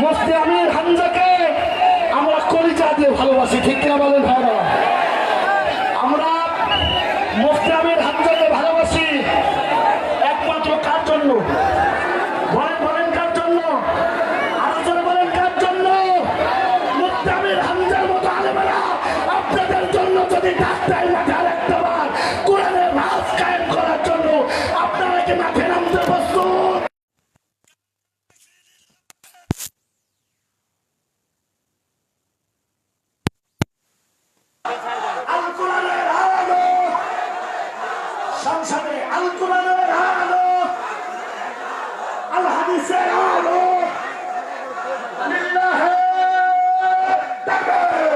মুফতি আমির হামজাকে আমরা কলিজা দিয়ে ভালোবাসি, ঠিক কিনা বলেন ভাইরা? আমরা মুফতি আমির হামজাকে ভালোবাসি একমাত্র কার জন্য? বলেন বলেন কার জন্য? আলোচনা বলেন কার জন্য? মুফতি আমির হামজার মতো আলেমেরা আপনাদের জন্য যদি ডাক্তার মাঠে আরেকটা বার কোরআনের রাজ কায়েম করার জন্য আপনারা কি মাঠে নামতে প্রস্তুত? আল কোরআনের আলো সংসদে, আল কোরআনের আলো, আল হাদিসের আলো, লিল্লাহি তাকবীর।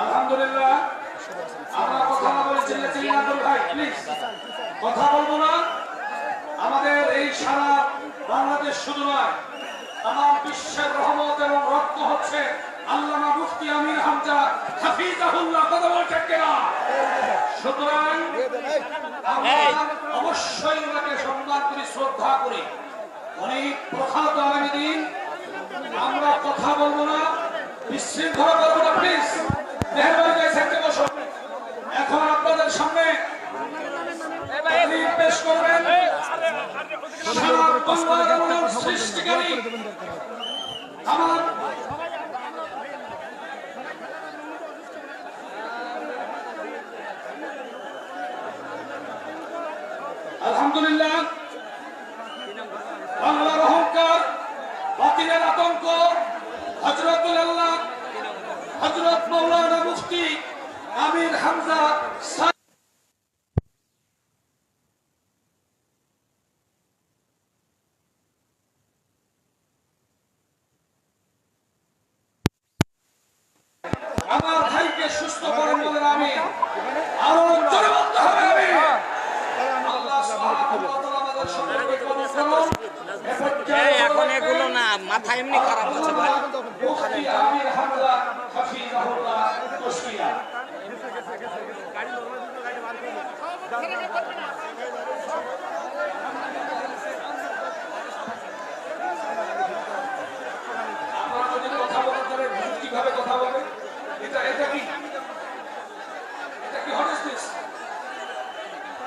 আলহামদুলিল্লাহ, আমরা কথা না বলে ভাই প্লিজ কথা বলবো না। আমাদের এই সারা বাংলাদেশ শুধু নয়, তামাম বিশ্বের রহমত এবং রত্ন হচ্ছে আল্লামা মুফতি আমির হামজা হাফিজাহুল্লাহ। কথা বলছেন কিনা? সুতরাং আমরা অবশ্যই ওনাকে সম্মান করি, শ্রদ্ধা করি। অনেক প্রখ্যাত আগামী দিন আমরা কথা বলবো না, বিশৃঙ্খলা করবো না। প্লিজ মেহরবানি করে সেন্টে বসুন। এখন আপনাদের সামনে পেশ করবেন সারা বাংলার আন্দোলন সৃষ্টিকারী আমার আলহামদুলিল্লাহ বাংলার অহংকার, বাতিলের আতঙ্ক, হযরতুল আল্লাহ হযরত মাওলানা মুফতি আমির হামজা আমার ভাইকে সুস্থ করেন বলেন আমি। আরো জোরে বলতে হবে আমি। আল্লাহ সুবহানাহু ওয়া তাআলা আমাদের সকলকে কবুল করুন। এখন এগুলো না, মাথা এমনি খারাপ হচ্ছে ভাই। মুফতি আমির হামজা হাফিজাহুল্লাহ তশফিয়া। আপনারা যদি কথা বলেন তাহলে কিভাবে কথা বলবেন? এটা কি হোয়াট ইজ দিস?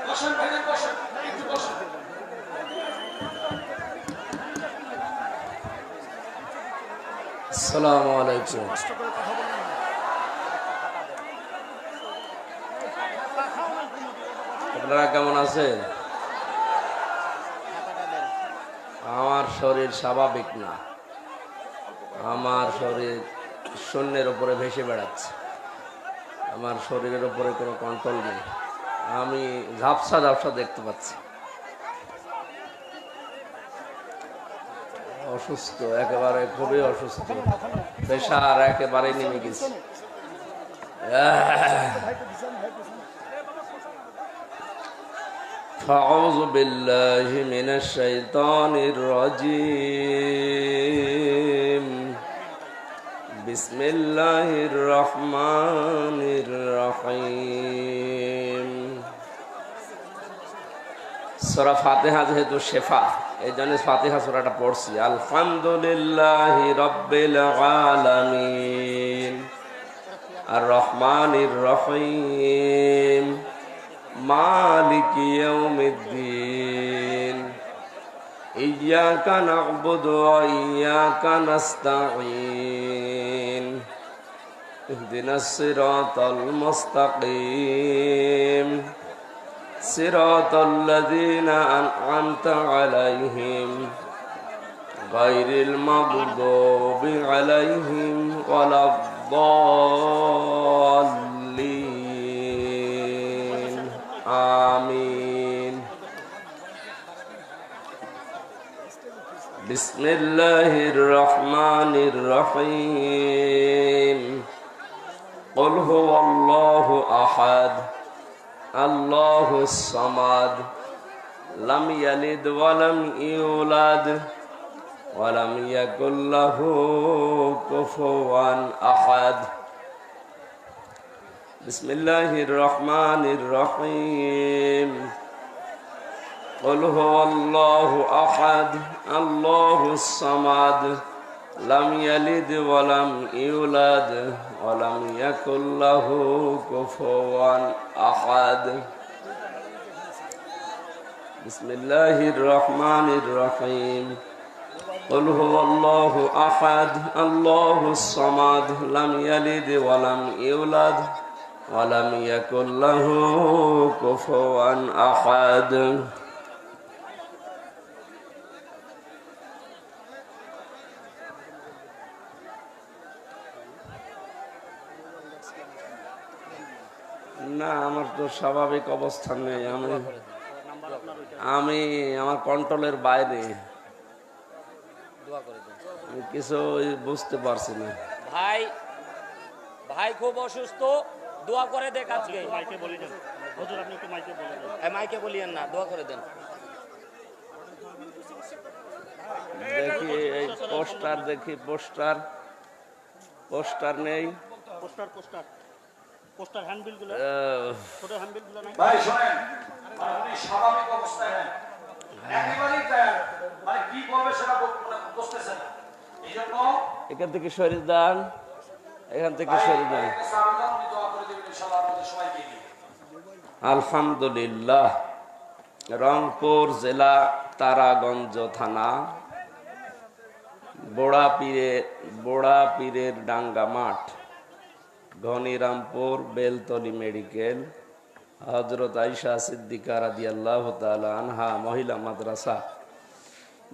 বসেন ভাইজান, বসেন, একটু বসেন। আসসালামু আলাইকুম। আপনারা কেমন আছেন? আমার শরীর স্বাভাবিক না, আমার শরীর শূন্যের উপরে ভেসে বেড়াচ্ছে। আমার শরীরের উপরে কোনো কন্ট্রোল নেই। আমি ঝাপসা ঝাপসা দেখতে পাচ্ছি। অসুস্থ, একেবারে খুবই অসুস্থ। প্রেশার একেবারে নেমে গেছে। আউযু বিল্লাহি মিনাশ শাইতানির রাজীম। বিসমিল্লাহির রহমানির রহিম। সূরা ফাতিহা যেহেতু শেফা, এই জন্য ফাতিহা সূরাটা পড়ছি। আলহামদুলিল্লাহি রাব্বিল আলামিন আর রহমানির রহিম মালিকি ইয়াউমিদ্দিন ইয়্যাকা না'বুদু ওয়া ইয়্যাকা নাস্তাঈন ইহদিনাস সিরাতাল মুস্তাকিম সিরাতাল লাযীনা আন'আমতা আলাইহিম গায়রিল মাগদুবি আলাইহিম ওয়ালাদ-দাল্লিন। আমিন। বিসমিল্লাহির রহমানির রহিম। কুল হুয়াল্লাহু আহাদ আল্লাহুস সামাদ لم يلد ولم يولد ولم يكن له كفوا أحد بسم الله الرحمن الرحيم قل هو الله أحد الله الصمد لم يلد ولم يولد ولم يكن له كفوا أحد بسم الله الرحمن الرحيم قل هو الله أحد الله الصمد لم يلد ولم يولد ولم يكن له كفوا أحد না আমার তো স্বাভাবিক অবস্থান নেই আমি আমার কন্ট্রোলের বাইরে আমি কিছু বুঝতে পারছি না ভাই ভাই খুব অসুস্থ, দোয়া করে দেখ আজকে। মাইকে বলে দেন হুজুর, আপনি একটু মাইকে বলে দেন। মাইকে বলিয়েন না, দোয়া করে দেন। দেখি এই পোস্টার, দেখি পোস্টার, পোস্টার নেই। পোস্টার পোস্টার পোস্টার হ্যান্ডবিল গুলো, ছোট হ্যান্ডবিল গুলো নাই। ভাই শোনেন, মানে উনি স্বাভাবিক অবস্থায় নেন, একেবারেই তৈরি, মানে কি বলবে সেটা বুঝতেছেন না। এই জন্য এখান থেকে সরিয়ে দেন, এখান থেকে সরিয়ে দেন। উনি দোয়া করে দেবেন ইনশাআল্লাহ আপনাদের সবাইকে নিয়ে। আলহামদুলিল্লাহ, রংপুর জেলা তারাগঞ্জ থানা বোড়া পীরের ডাঙ্গা মাঠ, ঘনিরামপুর বেলতলি মেডিকেল, হযরত আয়েশা সিদ্দিকা রাদিয়াল্লাহু তাআলা আনহা মহিলা মাদ্রাসা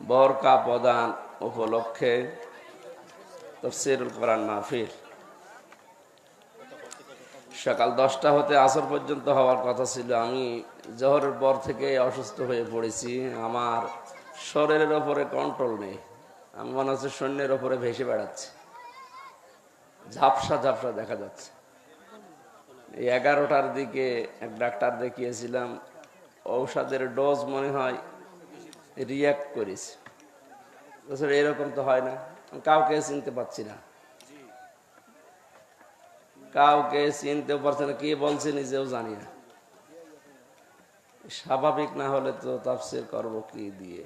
বরকা প্রদান উপলক্ষে তাফসীরুল কোরআন মাহফিল সকাল 10টা হতে আসর পর্যন্ত হওয়ার কথা ছিল। আমি জোহরের পর থেকে অসুস্থ হয়ে পড়েছি, আমার শরীরের ওপরে কন্ট্রোল নেই, আমি মনে হচ্ছে সৈন্যের ওপরে ভেসে বেড়াচ্ছি, ঝাপসা ঝাপসা দেখা যাচ্ছে। এই 11টার দিকে এক ডাক্তার দেখিয়েছিলাম, ঔষধের ডোজ মনে হয় রিয়াক্ট করেছে। এরকম তো হয় না, কাউকে চিনতে পারছি না, কাউকে চিনতেও পারছে না, কি বলছে নিজেও জানি না। স্বাভাবিক না হলে তো তাফসীর করব কি দিয়ে?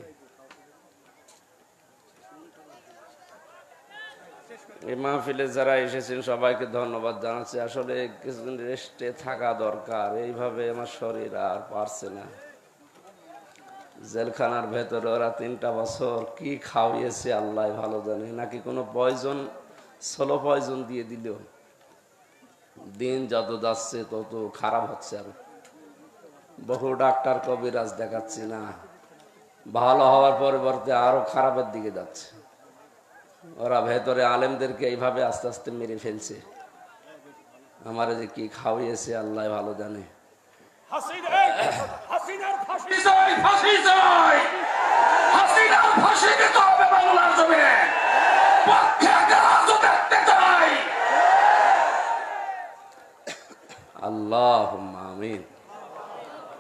এই মাহফিলে যারা এসেছেন সবাইকে ধন্যবাদ জানাচ্ছি। আসলে কিছুদিন রেস্টে থাকা দরকার, এইভাবে আমার শরীর আর পারছে না। জেলখানার ভেতরে ওরা 3টা বছর কি খাওয়িয়েছে আল্লাহ ভালো জানে, নাকি কোনো পয়জন, স্লো পয়জন দিয়ে দিল। দিন যত যাচ্ছে তত খারাপ হচ্ছে। আর বহু ডাক্তার কবিরাজ দেখাচ্ছি না, ভালো হওয়ার পরিবর্তে আরো খারাপের দিকে যাচ্ছে। ওরা ভেতরে আলেমদেরকে এইভাবে আস্তে আস্তে মেরে ফেলছে। আমার যে কি খাওয়িয়েছে আল্লাহ ভালো জানে। হাসিনার ফাঁসি চাই, ফাঁসি চাই, হাসিনার ফাঁসি দিতে হবে বাংলার জমিনে, পক্ষে একটা রাজ্য দেখতে চাই। আল্লাহুম্মা আমিন।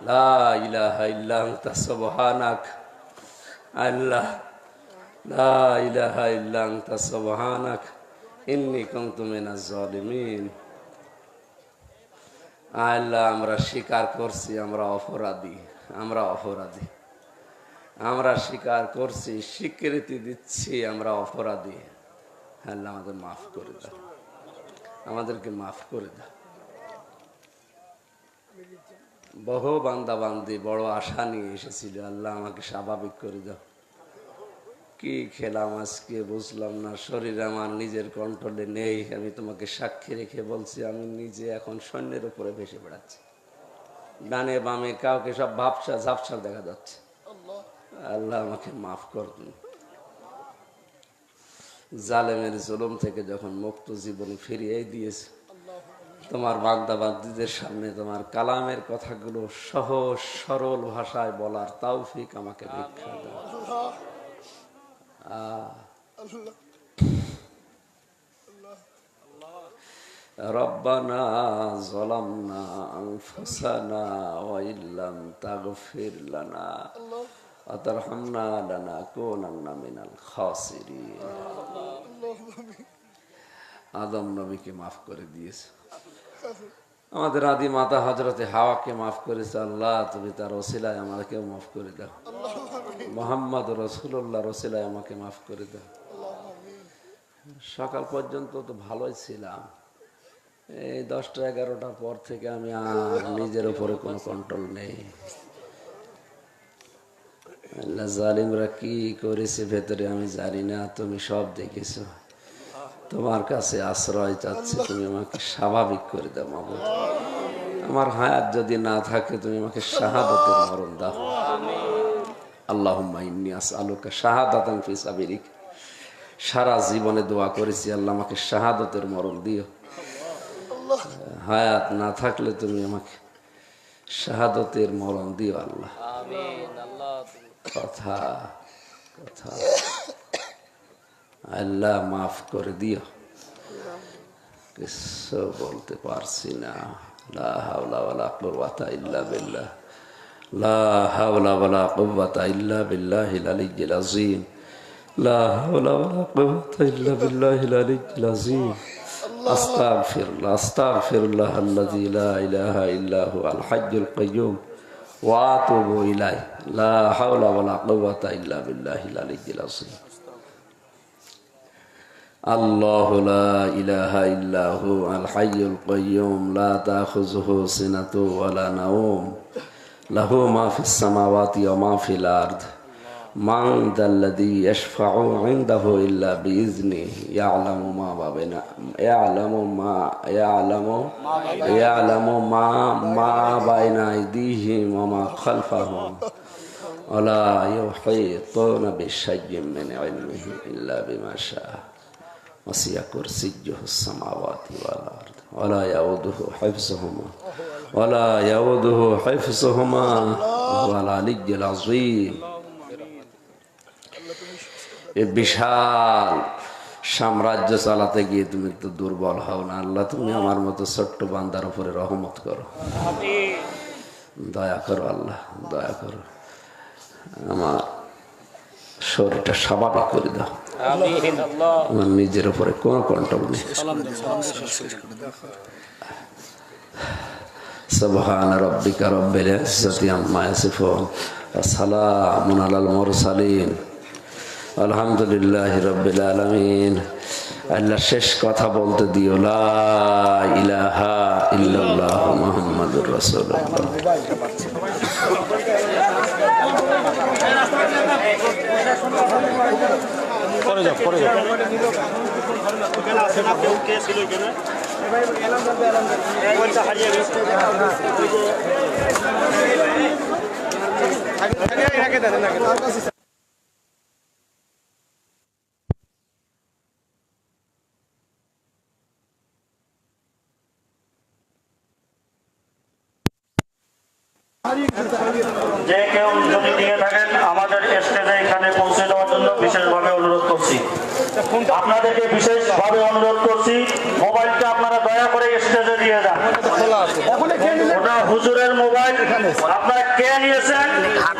লা ইলাহা ইল্লা আনতা সুবহানাক, আল্লাহ লা ইলাহা ইল্লা আনতা সুবহানাক ইন্নী কুনতু মিনাজ জালিমিন। আল্লাহ, আমরা স্বীকার করছি আমরা অপরাধী, আমরা অপরাধী, আমরা স্বীকার করছি, স্বীকৃতি দিচ্ছি আমরা অপরাধী। আল্লাহ আমাদের মাফ করে দাও, আমাদেরকে মাফ করে দাও। বহু বান্দা বান্দি বড় আশা নিয়ে এসেছিল, আল্লাহ আমাকে স্বাভাবিক করে দাও। কি খেলাম আজকে বুঝলাম না, শরীর আমার নিজের কন্ট্রোলে নেই। আমি তোমাকে সাক্ষী রেখে বলছি, আমি নিজে এখন সৈন্যের উপরে ভেসে বেড়াচ্ছি, ডানে বামে কাউকে সব ভাবসা ঝাপসা দেখা যাচ্ছে। আল্লাহ আমাকে মাফ করুন। জালেমের জুলুম থেকে যখন মুক্ত জীবন ফিরিয়ে দিয়েছে, তোমার বান্দা বান্দীদের সামনে তোমার কালামের কথাগুলো সহজ সরল ভাষায় বলার তৌফিক আমাকে ভিক্ষা দাও। ربنا ظلمنا أنفسنا وإن لم تغفر لنا وترحمنا لنكونن من الخاسرين আদম নবীকে মাফ করে দিয়েছে, আমাদের আদি মাতা হযরতে হাওয়াকে মাফ করেছে। আল্লাহ তুমি তার ওসিলায় আমাকেও মাফ করে দাও। মুহাম্মদ রাসূলুল্লাহর ওসিলায় আমাকে মাফ করে দাও। সকাল পর্যন্ত তো ভালোই ছিলাম, এই 10টা 11টার পর থেকে আমি আর নিজের উপরে কোনো কন্ট্রোল নেই। আল্লাহ জালিমরা কি করেছে ভেতরে আমি জানি না, তুমি সব দেখেছো। তোমার কাছে আশ্রয় চাচ্ছি, তুমি আমাকে স্বাভাবিক করে দাও মাবুদ। আমার হায়াত যদি না থাকে তুমি আমাকে শাহাদাতের মরণ দাও। আল্লাহুম্মা ইন্নী আসআলুকা শাহাদাতান ফি সাবিলিক। সারা জীবনে দোয়া করেছি আল্লাহ আমাকে শাহাদাতের মরণ দিও। হায়াত না থাকলে তুমি আমাকে শাহাদাতের মরণ দিও আল্লাহ। আমিন আল্লাহ। কথা কথা আল্লাহ মাফ করে দিও, কিছু বলতে পারছি না। লা হাওলা ওয়ালা কুওয়াতা ইল্লা বিল্লাহ, লা হাওলা ওয়ালা কুওয়াতা ইল্লা বিল্লাহিল আলিয়্যিল আযীম, লা হাওলা ওয়ালা কুওয়াতা ইল্লা বিল্লাহিল আলিয়্যিল আযীম। আস্তাগফিরুল্লাহ আস্তাগফিরুল্লাহ আল্লাযী লা ইলাহা ইল্লা হুয়াল হাইয়্যুল কাইয়্যুম ওয়া আতুবু ইলাইহি, লা হাওলা ওয়ালা কুওয়াতা ইল্লা বিল্লাহিল আলিয়্যিল আযীম। আল্লাহু লা ইলাহা ইল্লা হুয়াল হাইয়্যুল কাইয়্যুম লা তাখুযুহু সিনাতুন ওয়া লা নাওম লাহু মা ফিস সামাওয়াতি ওয়া মা ফিল আরদ মান যাল্লাযী ইয়াশফা'ু 'ইনদাহু ইল্লা বিইজনিহি ইয়া'লামু মা বাইনা আইদিহিম ওয়া মা খালফাহুম ওয়া লা ইউহীতুনা বিশাইই্যিন মিন 'ইলমিহি ইল্লা বিমা শা'a وسع كرسيه السماوات والأرض ولا يؤوده حفظهما وهو العلي العظيم। এই বিশাল সাম্রাজ্য চালাতে গিয়ে তুমি তো দুর্বল হও না আল্লাহ, তুমি আমার মতো ছোট্ট বান্দার উপরে রহমত করো, দয়া করো আল্লাহ, দয়া করো। আমার শরীরটা স্বাভাবিক করে দাও, আমার নিজের উপরে কোন কন্ট্রোল নেই। সুবহান রাব্বিকা রাব্বিল ইজ্জাতি আম্মা ইয়াসিফুন ওয়া সালামুন আলাল মুরসালিন আলহামদুলিল্লাহি রাব্বিল আলামিন। আল্লাহ শেষ কথা বলতে দিও, লা ইলাহা ইল্লাল্লাহ মুহাম্মাদুর রাসূলুল্লাহ। পরে যাও পরে যাও। কে ছিল এখানে? কোনটা হারিয়ে গেছে? আগে দেন না। যে কেউ যদি দিয়ে থাকেন আমাদের স্টেজে এখানে পৌঁছে দেওয়ার জন্য বিশেষভাবে অনুরোধ করছি। আপনাদেরকে বিশেষভাবে অনুরোধ করছি, মোবাইলটা আপনারা দয়া করে স্টেজে দিয়ে যান। ওটা হুজুরের মোবাইল, আপনারা কে নিয়েছেন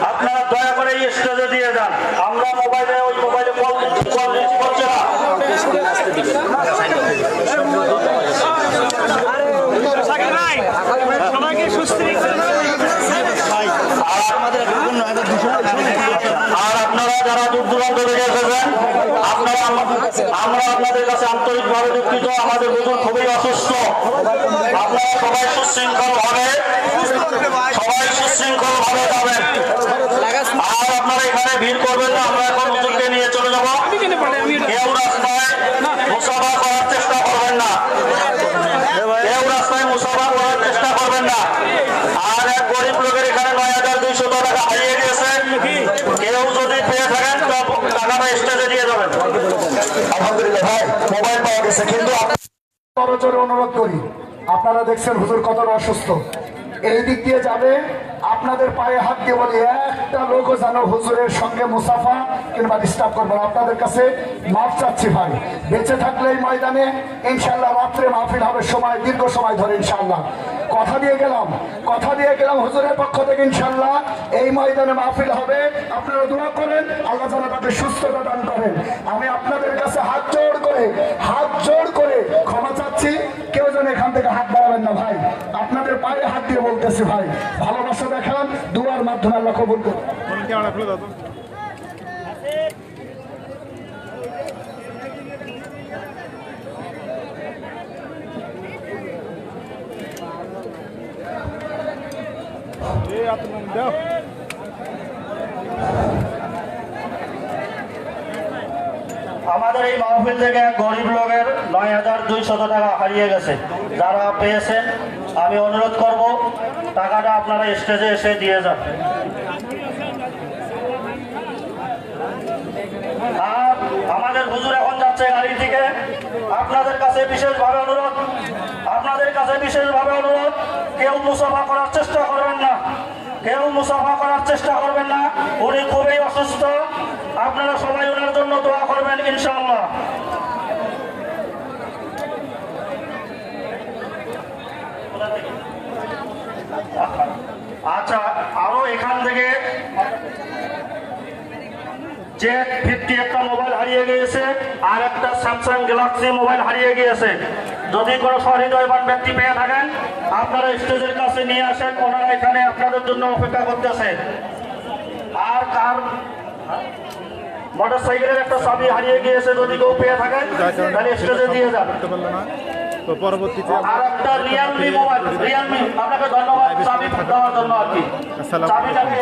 আপনারা দয়া করে স্টেজে দিয়ে যান। আমরা মোবাইলে ওই মোবাইলে কল রিসিভ করছে না। আর আপনারা যারা দূর দূরান্ত থেকে এসেছেন আমরা আপনাদের কাছে আন্তরিকভাবে দুঃখিত, আমাদের হুজুর খুবই অসুস্থ। আপনারা সবাই সুশৃঙ্খল ভাবে যাবেন। আর আপনারা এখানে ভিড় করবেন না, আমরা এখন হুজুরকে নিয়ে চলে যাব। কেউ রাস্তায় মুসাফা করার চেষ্টা করবেন না, আর এক গরিব লোকের এখানে 9200 টাকা হারিয়ে গেছে, কেউ যদি পেয়ে থাকেন টাকাটা স্টেজে দিয়ে যাবেন। আলহামদুলিল্লাহ ভাই মোবাইল পাওয়া গেছে, কিন্তু অনুরোধ করি, আপনারা দেখছেন হুজুর কতটা অসুস্থ, এই দিক দিয়ে যাবে, আপনাদের পায়ে হাত দিয়ে বলি একটা লোকও যেন হুজুরের সঙ্গে মুসাফা কিংবা ডিস্টার্ব করবো না। আপনাদের কাছে মাফ চাচ্ছি ভাই, বেঁচে থাকলে এই ময়দানে ইনশাল্লাহ রাত্রে মাহফিল হবে, সময় দীর্ঘ সময় ধরে ইনশাল্লাহ। কথা দিয়ে গেলাম হুজুরের পক্ষ থেকে ইনশাল্লাহ এই ময়দানে মাহফিল হবে। আপনারা দোয়া করেন আল্লাহ যেন তাকে সুস্থতা দান করেন। আমি আপনাদের কাছে হাত জোড় করে ক্ষমা চাচ্ছি, কেউ যেন এখান থেকে হাত বাড়াবেন না ভাই, আপনাদের পায়ে হাত দিয়ে বলতেছি ভাই, ভালোবাসা দেখান, দুয়ার মাধ্যমে আল্লাহ কবুল করুন। আমাদের এই মাহফিল থেকে এক গরিব লোকের 9,200 টাকা হারিয়ে গেছে। যারা পেয়েছেন আমি অনুরোধ করব টাকাটা আপনারা স্টেজে এসে দিয়ে যান। আর আমাদের হুজুর এখন যাচ্ছে গাড়ি থেকে। আপনাদের কাছে বিশেষভাবে অনুরোধ, কেউ মুসাফা করার চেষ্টা করবেন না। উনি খুবই অসুস্থ, আপনারা সবাই ওনার জন্য দোয়া করবেন ইনশাআল্লাহ। আচ্ছা, আরো এখান থেকে Z50 একটা মোবাইল হারিয়ে গিয়েছে, আর একটা স্যামসাং গ্যালাক্সি মোবাইল হারিয়ে গিয়েছে। যদি কোনো সহৃদয়বান ব্যক্তি পেয়ে থাকেন আপনারা স্টেজের কাছে নিয়ে আসেন, ওনারা এখানে আপনাদের জন্য অপেক্ষা করতেছে। আর কার মোটরসাইকেলের একটা চাবি হারিয়ে গিয়েছে, যদি কেউ পেয়ে থাকেন তাহলে স্টেজে দিয়ে যান। আর একটা রিয়েলমি মোবাইল, আপনাকে ধন্যবাদ চাবি দেওয়ার জন্য আর কি। চাবিটাকে